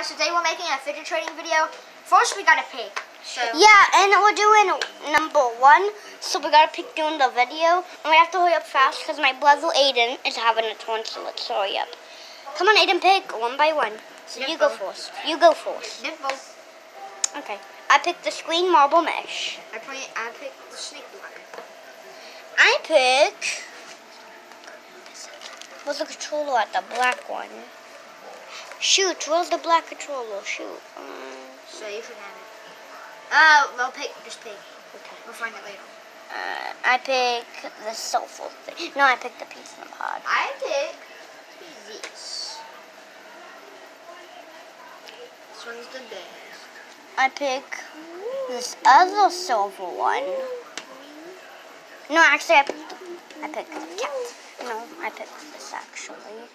Alright, so today we're making a fidget trading video. First, we gotta pick. So yeah, and we're doing number 1. So we gotta pick during the video. And we have to hurry up fast because my brother Aiden is having a turn, so let's hurry up. Come on, Aiden, pick one by one. So you go first. You go first. Nimble. Okay. I picked the screen marble mesh. I picked the snake bladder. I pick... Where's the controller at? The black one. Shoot, where's the black controller? Shoot. So you should have it. Well, just pick. Okay. We'll find it later. I pick the sofa thing. No, I picked the pizza pod. I pick this. This one's the best. I pick this other silver one. No, actually, I picked the cat. No, I picked this actually.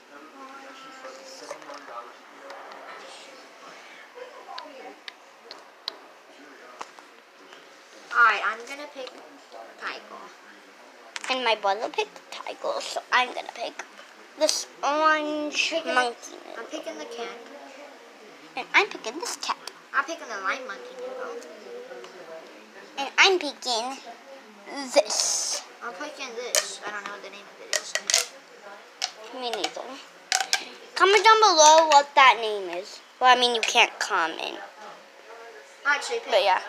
Alright, I'm gonna pick tiger. And my brother picked tiger, so I'm gonna pick this orange monkey. I'm picking the cat. And I'm picking this cat. I'm picking the lime monkey noodle. And I'm picking this. I'm picking this. I don't know what the name of it is. Me neither. Comment down below what that name is. Well, I mean, you can't comment. Alright, so you pick. But yeah.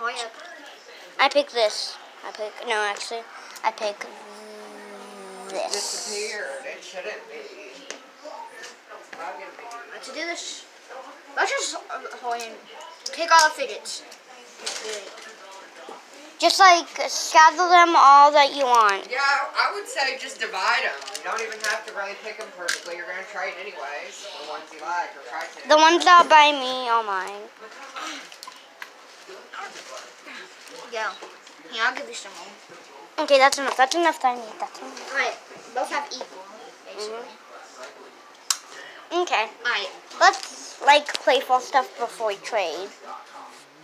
Oh, yeah. I pick this. I pick this. Disappeared. It shouldn't be. To do this, let's just take all the fidgets. Just like gather them all that you want. Yeah, I would say just divide them. You don't even have to really pick them perfectly. You're going to trade anyways. The ones you like or try to. The ones that are by me are mine. Go. Here, I'll give you some more. Okay, that's enough. That's enough that I need. That's enough. Alright, both have equal, basically. Okay. Alright. Let's like playful stuff before we trade.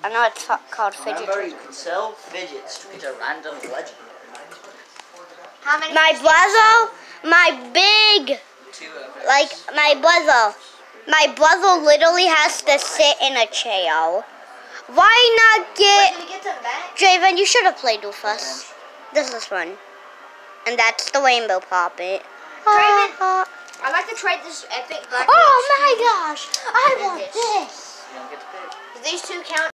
I know it's called fidget Remember, trading. you can sell fidgets to a random legend. How many? My brother, my big, 2 of them. like my brother literally has to sit in a chair. Why not get? Did we get them back? Draven, you should have played with us. This is fun. And that's the rainbow poppet. Draven, I'd like to trade this epic black. Oh my gosh! I want this! You don't get to pick. Do these two count?